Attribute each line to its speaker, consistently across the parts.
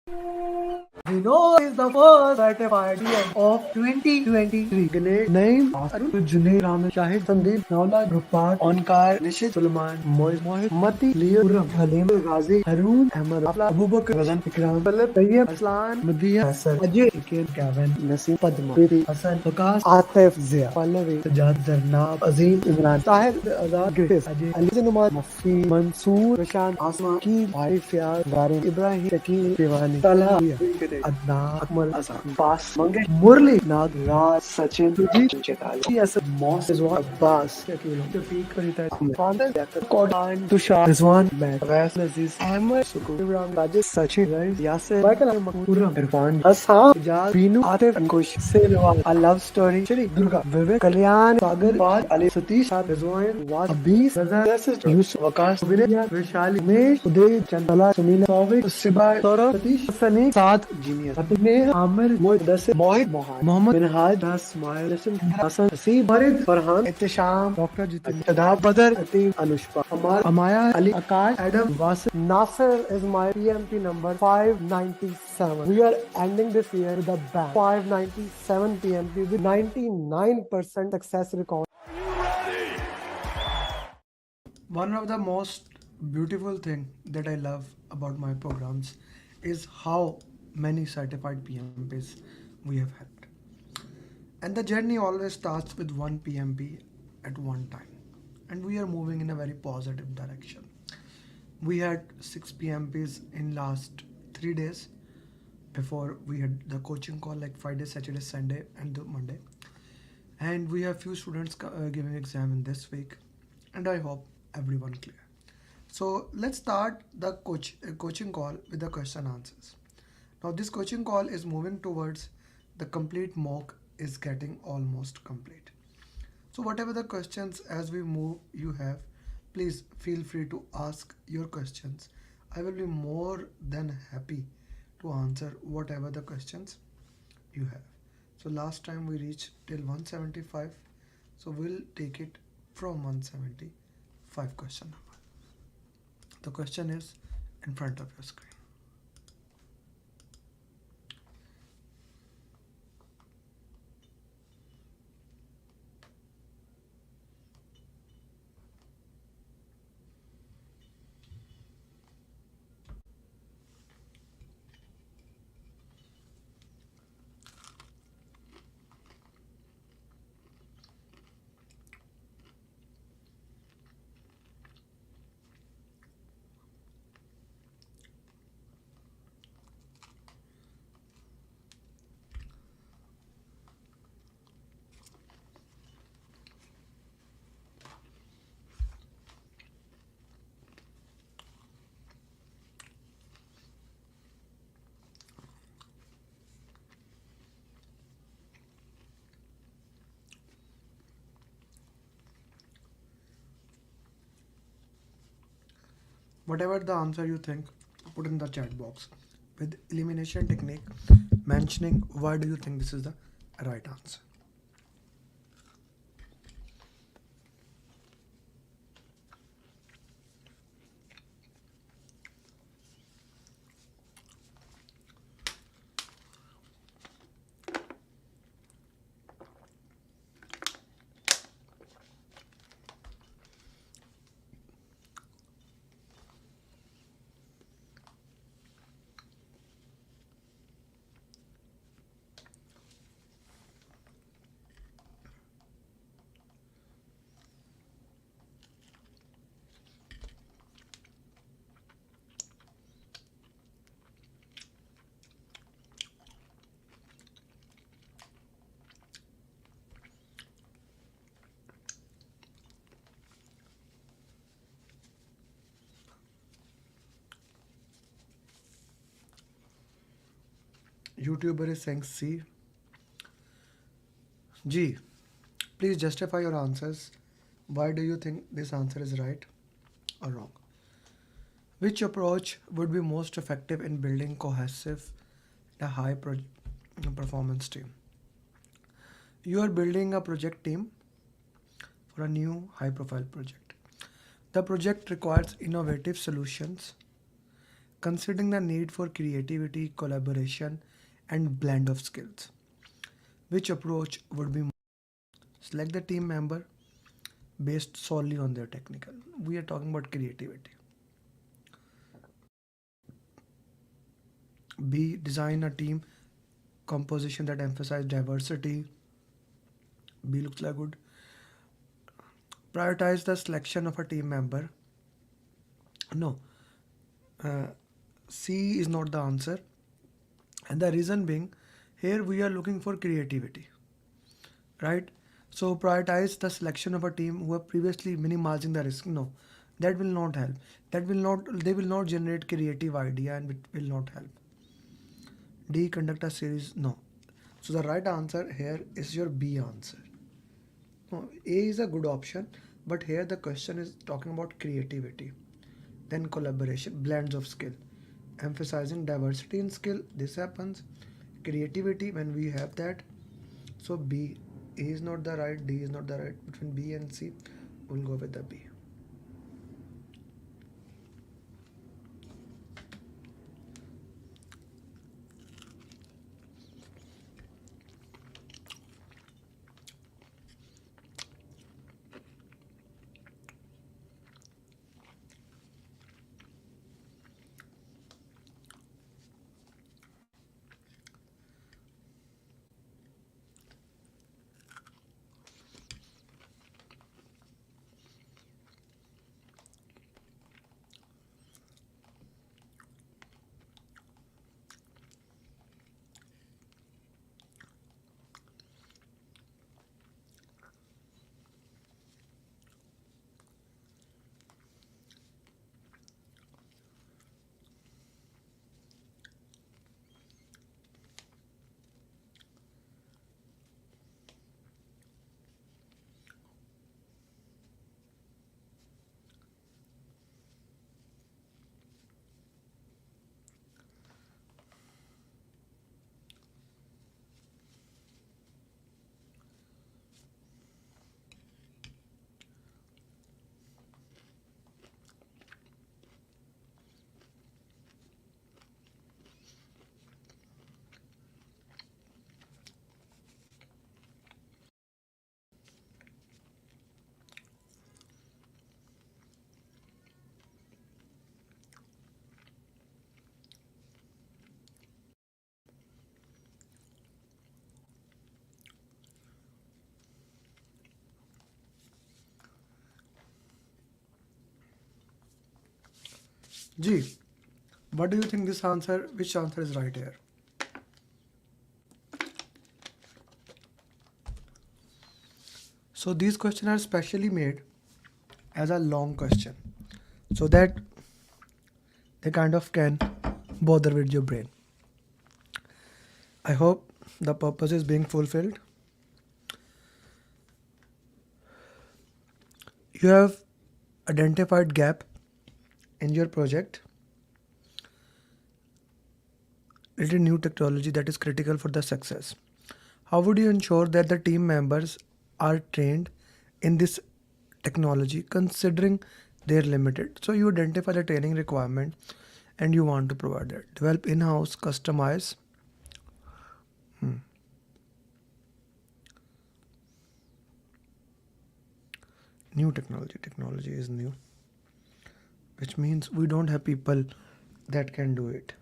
Speaker 1: We know is the first certified PM of 2023. Ganesh, Naeem, Arun, Junaid, Ramesh, Shahid, Sandeep, Naula, Rupar, Onkar, Nishit, Sulman, Mohit, Mati, Leo, Uram, Halim, Ghazi, Harun, Amer, Afla, Abu Bakr, Razan, Ikram, Philip, Tayyib, Aslan, Madiya, Hassan, Ajay, Ikin, Kevin, Nasim, Padma, Priti, Hassan, Vikas, Atif, Zia, Pallavi, Sajad, Zarnab, Azim, Imran, Tahir, Azad, Griffiths, Ajay, Ali Numar, Mufi, Mansoor, Roshan, Asma, Keel, Arif, Fiaz, Garim, Ibrahim, Shakil, Diwali, Talha, Adnan, Akmal, Azam, Bas, Mangesh, Murli, Nag, Raj, Sachin, Sujit, Chetali, Asad, Moss, Rizwan, Abbas, Shakil, Shafiq, Farita, Father, Yakar, Kodan, Tushar, Rizwan, Matt, Abbas, Aziz, Amer, Sukur, Imran, Rajesh, Sachin, Rais, Yasir, Michael, Mahmoud, Irfan, Hassan, Ijaz, Binu, Atif, Ankush, Selwa, A Love Story, Shri, Durga, Vivek, Kalyan, Sagar, Fad, Ali, Satish, Rizwan, Waz, Abis, Razan, Yusuf, Wakash, Vinay, Vishali, Mesh, Uday, Chandala, Sunila, Sauvik, Sibai, Saurabh, Satish, Sani, Saad, Genius, Atine, Amer, Mohit, Mohammed, Minhaj, Das, Smile, Jason, Hassan, Hasib, Farid, Farhan, Ittisham, Dr. Jitin, Shadab, Badr, Atim, Anushka, Amar, Amaya, Ali, Akash, Adam, Wasif, Nasir is my PMP number 597. We are ending this year with a bang. 597 PMP with 99% success record. One of the most beautiful thing that I love about my programs is how many certified PMPs we have had. And the journey always starts with one PMP at one time. And we are moving in a very positive direction. We had 6 PMPs in last 3 days. Before we had the coaching call like Friday, Saturday, Sunday and the Monday. And we have few students giving exam in this week. And I hope everyone clear. So let's start the coaching call with the question answers. Now this coaching call is moving towards the complete mock is getting almost complete. So whatever the questions as we move you have, please feel free to ask your questions. I will be more than happy to answer whatever the questions you have. So last time we reached till 175. So we'll take it from 175 question number. The question is in front of your screen. Whatever the answer you think, put in the chat box with elimination technique mentioning why do you think this is the right answer. YouTuber is saying C. G. Please justify your answers. Why do you think this answer is right or wrong? Which approach would be most effective in building cohesive a high performance team? You are building a project team for a new high profile project. The project requires innovative solutions, considering the need for creativity, collaboration, and blend of skills. Which approach would be more? Select the team member based solely on their technical. We are talking about creativity. B. Design a team composition that emphasize diversity. B looks like good. Prioritize the selection of a team member. No, uh, C is not the answer. And the reason being, here we are looking for creativity, right? So prioritize the selection of a team who are previously minimizing the risk. No, that will not help. They will not generate creative idea and it will not help. D, conduct a series. No. So the right answer here is your B answer. No, A is a good option, but here the question is talking about creativity. Then collaboration, blends of skill. Emphasizing diversity in skill, this happens. Creativity, when we have that. So B, A is not the right, D is not the right. Between B and C, we'll go with the B. G, what do you think this answer, which answer is right here? So these questions are specially made as a long question so that they kind of can bother with your brain. I hope the purpose is being fulfilled. You have identified gap in your project. It is new technology that is critical for the success. How would you ensure that the team members are trained in this technology considering they're limited? So you identify the training requirement and you want to provide that. Develop in-house, customize. New technology. Technology is new, which means we don't have people that can do it.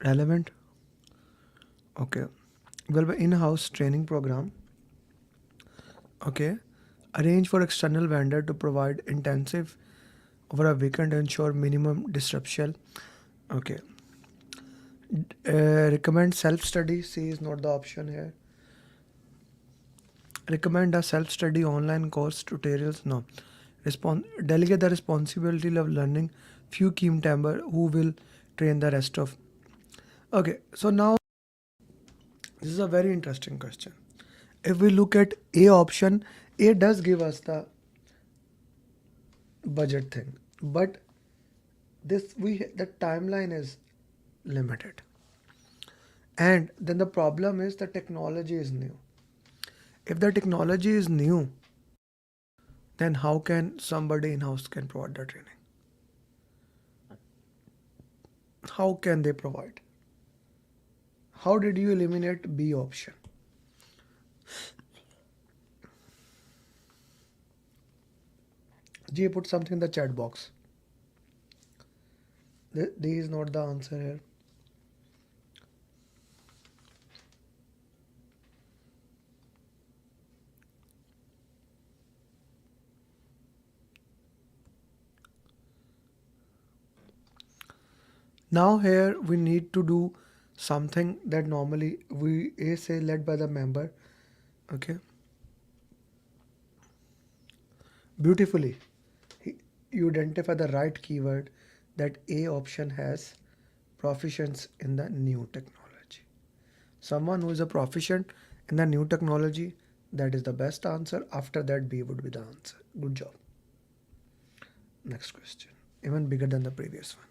Speaker 1: Relevant. Okay. Well, in-house training program. Okay. Arrange for external vendor to provide intensive over a weekend to ensure minimum disruption. Okay. Recommend self-study. C is not the option here. Recommend a self-study online course tutorials. No. Delegate the responsibility of learning few team member who will train the rest of. Okay. So now this is a very interesting question. If we look at A option, A does give us the budget thing, but the timeline is limited. And then the problem is the technology is new. If the technology is new, then how can somebody in-house can provide the training? How can they provide? How did you eliminate B option? G, put something in the chat box. D is not the answer here. Now here we need to do something that normally we say led by the member. Okay. Beautifully, you identify the right keyword that A option has proficiency in the new technology. Someone who is a proficient in the new technology, that is the best answer. After that, B would be the answer. Good job. Next question. Even bigger than the previous one.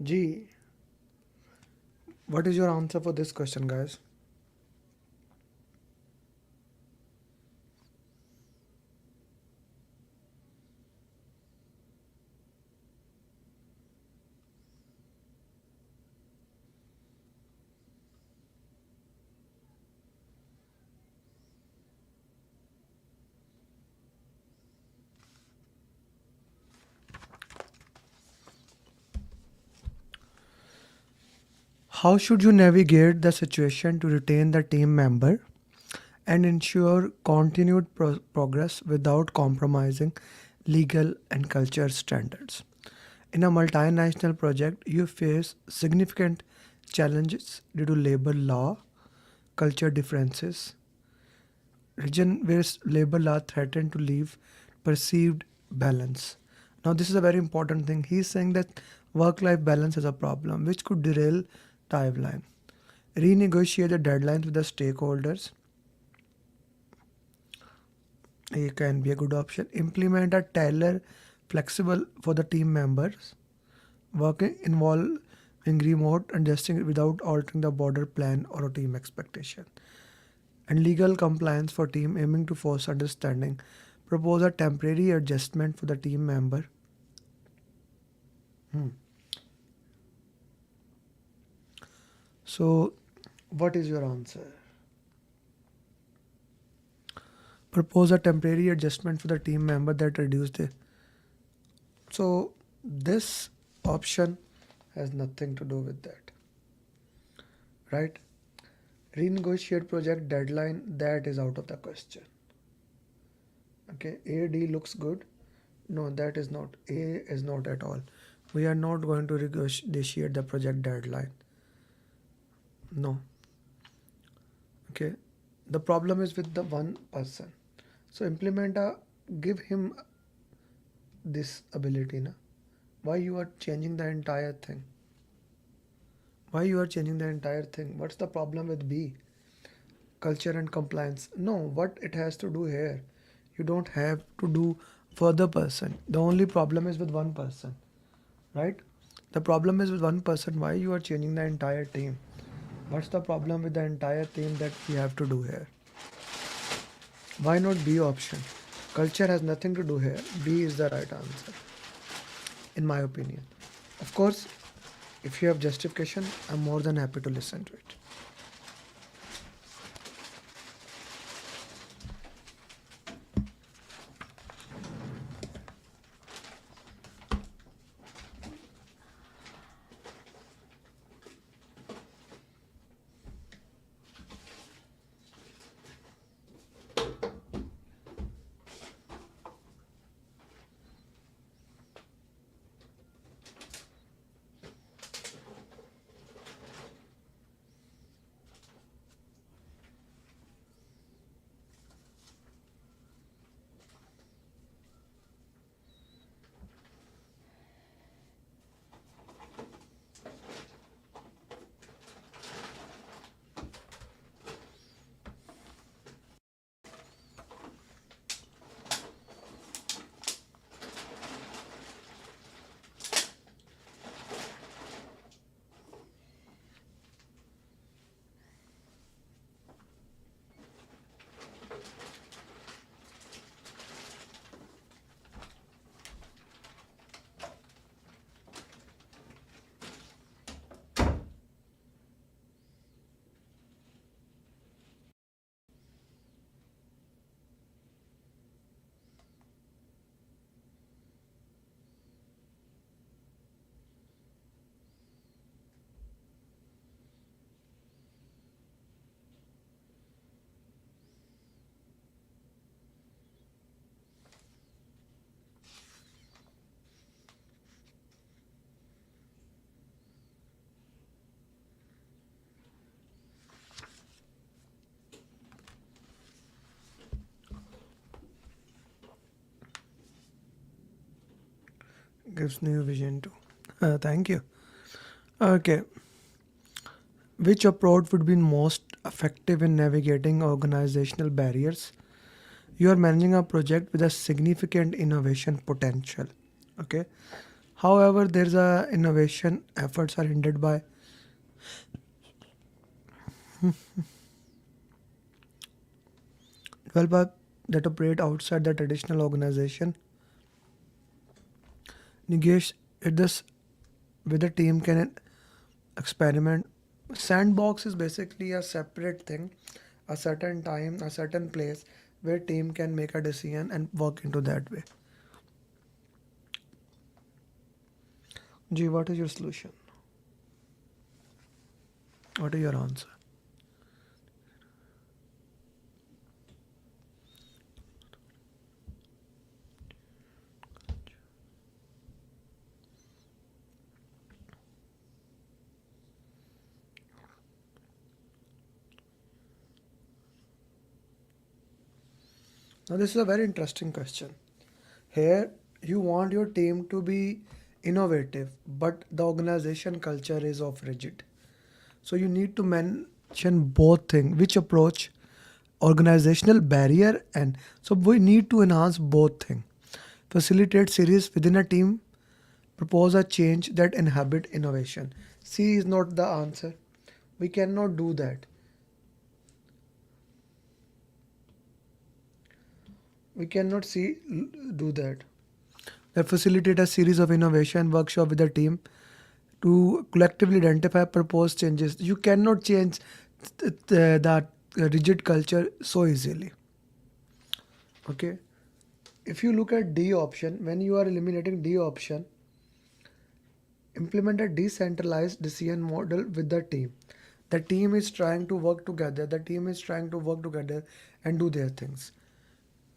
Speaker 1: G, what is your answer for this question, guys? How should you navigate the situation to retain the team member and ensure continued progress without compromising legal and culture standards? In a multinational project, you face significant challenges due to labor law, culture differences, region where labor law threaten to leave perceived balance. Now, this is a very important thing. He's saying that work-life balance is a problem which could derail timeline. Renegotiate the deadlines with the stakeholders. It can be a good option. Implement a tailor flexible for the team members. Working involving remote adjusting without altering the border plan or a team expectation. And legal compliance for team aiming to force understanding. Propose a temporary adjustment for the team member. So, what is your answer? Propose a temporary adjustment for the team member that reduce the. So, this option has nothing to do with that, right? Renegotiate project deadline, that is out of the question. Okay, AD looks good. No, that is not. A is not at all. We are not going to negotiate the project deadline. No. Okay. The problem is with the one person. So implement a, give him this ability. Na? Why you are changing the entire thing? Why you are changing the entire thing? What's the problem with B? Culture and compliance. No, what it has to do here? You don't have to do for the person. The only problem is with one person. right? The problem is with one person. Why you are changing the entire team? What's the problem with the entire team that we have to do here? Why not B option? Culture has nothing to do here. B is the right answer, in my opinion. Of course, if you have justification, I'm more than happy to listen to it. Gives new vision too. Thank you. Okay. Which approach would be most effective in navigating organizational barriers? You are managing a project with a significant innovation potential. Okay. However, there's a innovation efforts are hindered by developers that operate outside the traditional organization. Negate this with a team can experiment. Sandbox is basically a separate thing, a certain time, a certain place where team can make a decision and work into that way. G, what is your solution? What is your answer? Now this is a very interesting question. Here you want your team to be innovative, but the organization culture is of rigid. So you need to mention both things, which approach, organizational barrier, and so we need to enhance both things. Facilitate series within a team, propose a change that inhibit innovation. C is not the answer. We cannot do that. We cannot do that. That facilitate a series of innovation workshop with the team to collectively identify proposed changes. You cannot change that rigid culture so easily. Okay. If you look at D option, when you are eliminating D option, implement a decentralized decision model with the team. The team is trying to work together. The team is trying to work together and do their things.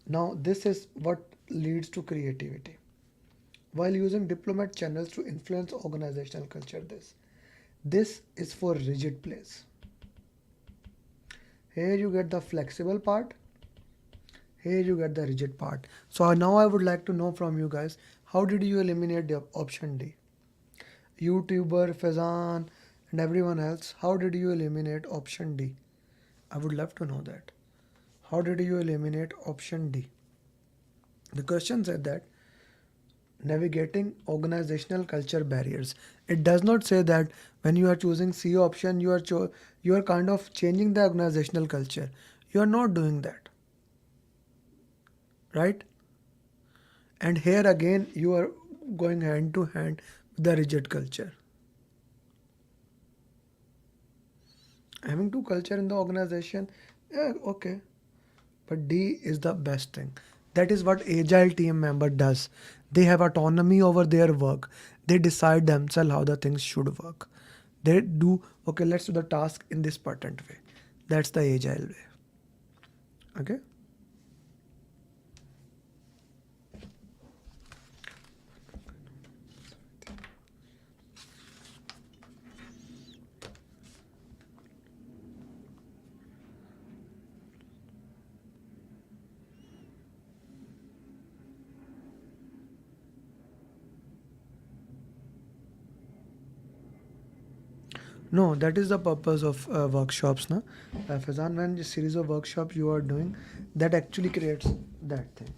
Speaker 1: Now, this is what leads to creativity. While using diplomat channels to influence organizational culture, this is for rigid place. Here you get the flexible part. Here you get the rigid part. So now I would like to know from you guys, how did you eliminate the option D? YouTuber, Fazan, and everyone else, how did you eliminate option D? I would love to know that. How did you eliminate option D? The question said that Navigating organizational culture barriers. It does not say that when you are choosing C option, you are kind of changing the organizational culture. You are not doing that, right? And here again, you are going hand to hand with the rigid culture. Having two culture in the organization, yeah, okay. But D is the best thing. That is what agile team member does. They have autonomy over their work. They decide themselves how the things should work. They do, okay, let's do the task in this patent way. That's the agile way. Okay. No, that is the purpose of workshops. Na? Fazan, when the series of workshops you are doing, that actually creates that thing.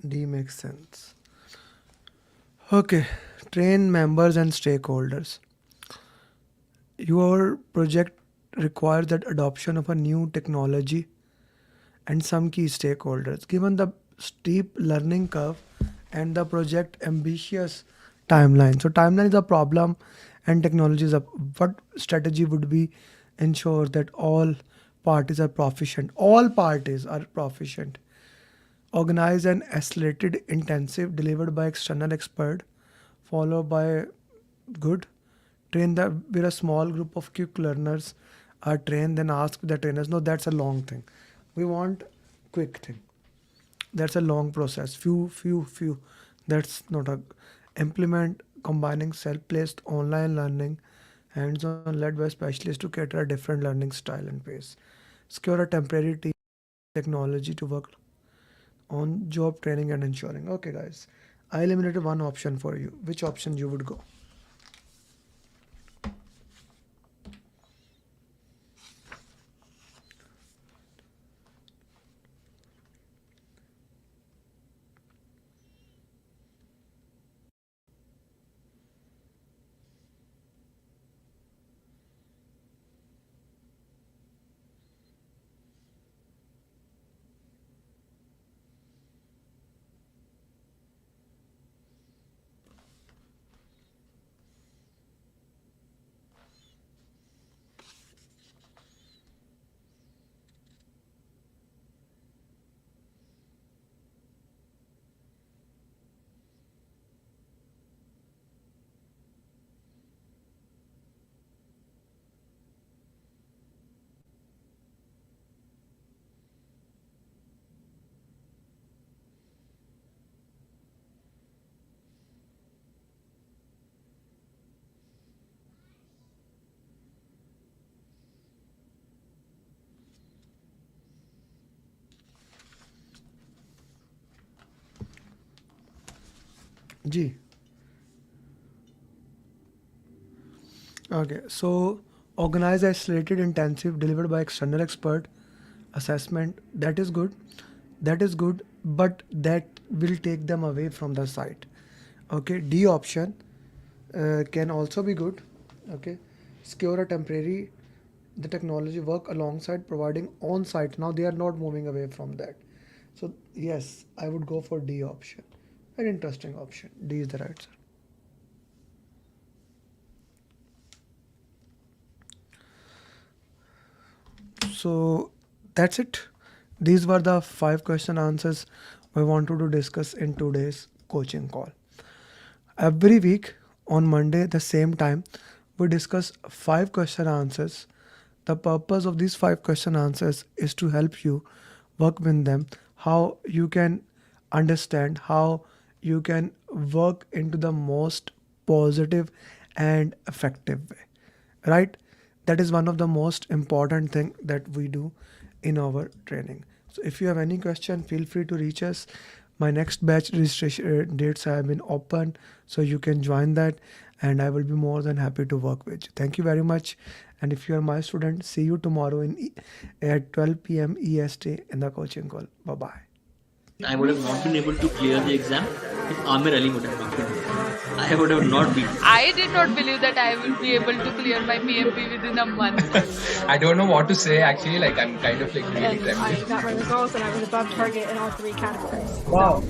Speaker 1: D makes sense. Okay, train members and stakeholders. Your project requires that adoption of a new technology and some key stakeholders. Given the steep learning curve and the project ambitious timeline. So timeline is a problem and technology is a what strategy would be ensure that all parties are proficient. All parties are proficient. Organize an accelerated intensive delivered by external expert, followed by good. Train the where a small group of quick learners are trained, then ask the trainers. No, that's a long thing. We want quick thing. That's a long process. Few. That's not a implement combining self-paced online learning, hands-on led by specialists to cater a different learning style and pace. Secure a temporary team technology to work on job training and ensuring. Okay, guys, I eliminated one option for you. Which option you would go? Ji. Okay, so organize isolated intensive delivered by external expert assessment. That is good. That is good, but that will take them away from the site. Okay, D option can also be good. Okay, secure a temporary the technology work alongside providing on site. Now they are not moving away from that. So yes, I would go for D option. An interesting option. D is the right answer. So that's it. These were the 5 question answers we wanted to discuss in today's coaching call. Every week on Monday, the same time, we discuss 5 question answers. The purpose of these 5 question answers is to help you work with them, how you can understand, how you can work into the most positive and effective way, right? That is one of the most important thing that we do in our training. So if you have any question, feel free to reach us. My next batch registration dates have been open, so you can join that, and I will be more than happy to work with you. Thank you very much. And if you are my student, see you tomorrow at 12 p.m. EST in the coaching call. Bye bye.
Speaker 2: I would have not been able to clear the exam if Amer Ali would have not been there. I would have not been.
Speaker 3: I did not believe that I will be able to clear my PMP within a month.
Speaker 4: I don't know what to say actually. Like I'm kind of like really
Speaker 5: And I
Speaker 4: trembling.
Speaker 5: got my results and I was above target in all 3 categories.
Speaker 1: Wow.